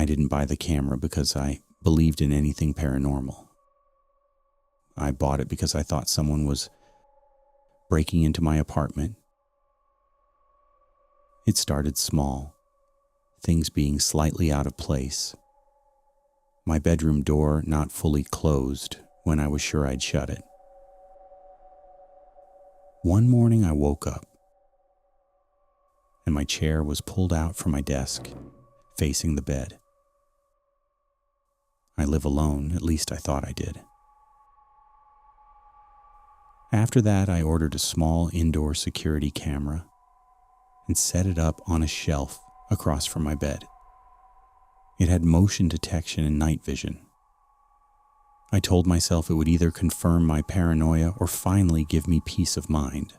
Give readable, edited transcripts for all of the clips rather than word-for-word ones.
I didn't buy the camera because I believed in anything paranormal. I bought it because I thought someone was breaking into my apartment. It started small, things being slightly out of place. My bedroom door not fully closed when I was sure I'd shut it. One morning I woke up, and my chair was pulled out from my desk, facing the bed. I live alone, at least I thought I did. After that, I ordered a small indoor security camera and set it up on a shelf across from my bed. It had motion detection and night vision. I told myself it would either confirm my paranoia or finally give me peace of mind.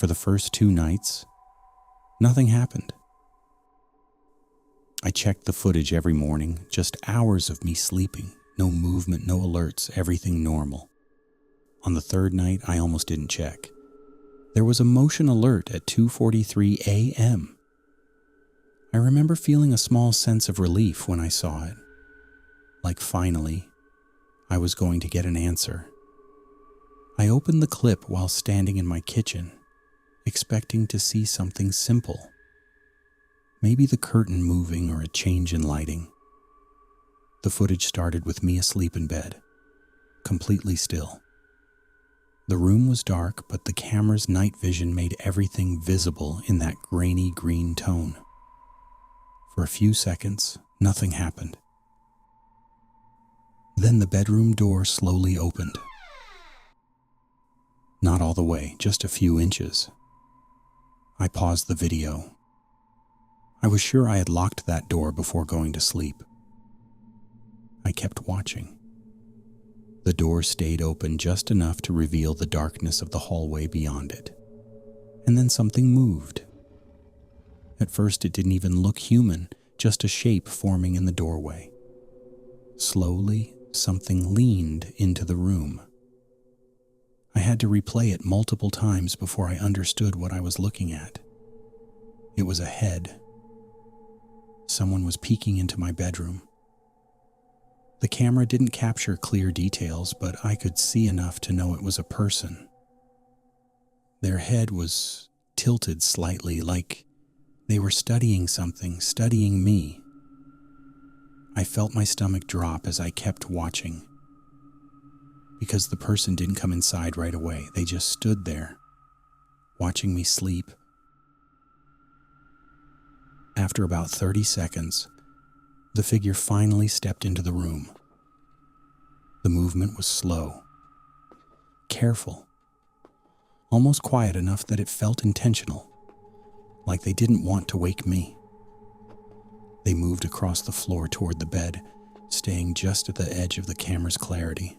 For the first 2 nights, nothing happened. I checked the footage every morning, just hours of me sleeping, no movement, no alerts, everything normal. On the 3rd night, I almost didn't check. There was a motion alert at 2:43 a.m. I remember feeling a small sense of relief when I saw it. Like finally, I was going to get an answer. I opened the clip while standing in my kitchen, expecting to see something simple. Maybe the curtain moving or a change in lighting. The footage started with me asleep in bed, completely still. The room was dark, but the camera's night vision made everything visible in that grainy green tone. For a few seconds, nothing happened. Then the bedroom door slowly opened. Not all the way, just a few inches. I paused the video. I was sure I had locked that door before going to sleep. I kept watching. The door stayed open just enough to reveal the darkness of the hallway beyond it. And then something moved. At first it didn't even look human, just a shape forming in the doorway. Slowly, something leaned into the room. I had to replay it multiple times before I understood what I was looking at. It was a head. Someone was peeking into my bedroom. The camera didn't capture clear details, but I could see enough to know it was a person. Their head was tilted slightly, like they were studying something, studying me. I felt my stomach drop as I kept watching. Because the person didn't come inside right away, they just stood there, watching me sleep. After about 30 seconds, the figure finally stepped into the room. The movement was slow, careful, almost quiet enough that it felt intentional, like they didn't want to wake me. They moved across the floor toward the bed, staying just at the edge of the camera's clarity.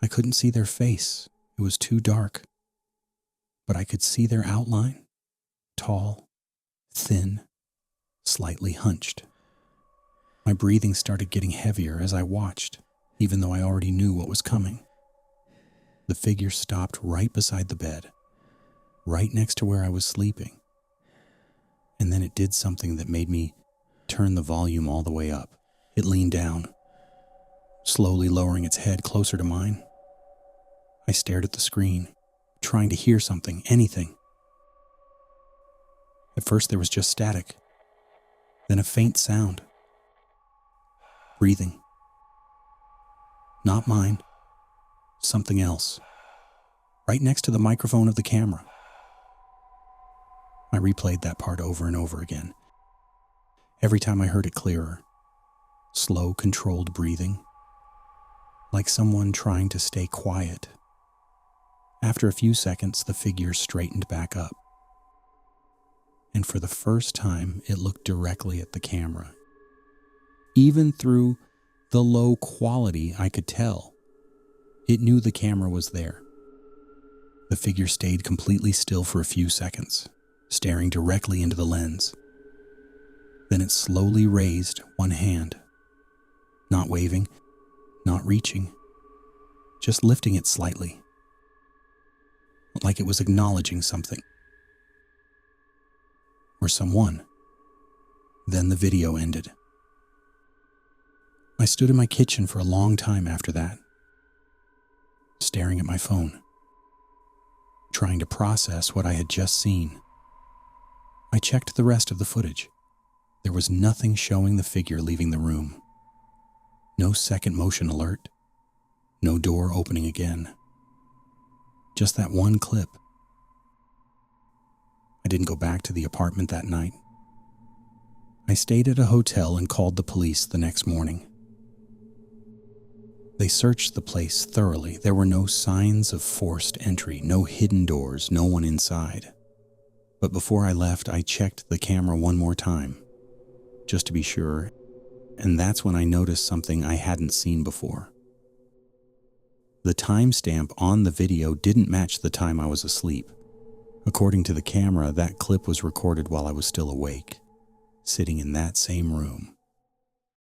I couldn't see their face, it was too dark, but I could see their outline, tall, thin, slightly hunched. My breathing started getting heavier as I watched, even though I already knew what was coming. The figure stopped right beside the bed, right next to where I was sleeping. And then it did something that made me turn the volume all the way up. It leaned down, slowly lowering its head closer to mine. I stared at the screen, trying to hear something, anything. At first there was just static, then a faint sound. Breathing. Not mine. Something else. Right next to the microphone of the camera. I replayed that part over and over again. Every time I heard it clearer. Slow, controlled breathing. Like someone trying to stay quiet. After a few seconds, the figure straightened back up. And for the first time, it looked directly at the camera. Even through the low quality, I could tell. It knew the camera was there. The figure stayed completely still for a few seconds, staring directly into the lens. Then it slowly raised one hand, not waving, not reaching, just lifting it slightly, like it was acknowledging something. Or someone. Then the video ended. I stood in my kitchen for a long time after that, staring at my phone, trying to process what I had just seen. I checked the rest of the footage. There was nothing showing the figure leaving the room. No second motion alert. No door opening again. Just that one clip. I didn't go back to the apartment that night. I stayed at a hotel and called the police the next morning. They searched the place thoroughly. There were no signs of forced entry, no hidden doors, no one inside. But before I left, I checked the camera one more time, just to be sure, and that's when I noticed something I hadn't seen before. The timestamp on the video didn't match the time I was asleep. According to the camera, that clip was recorded while I was still awake, sitting in that same room.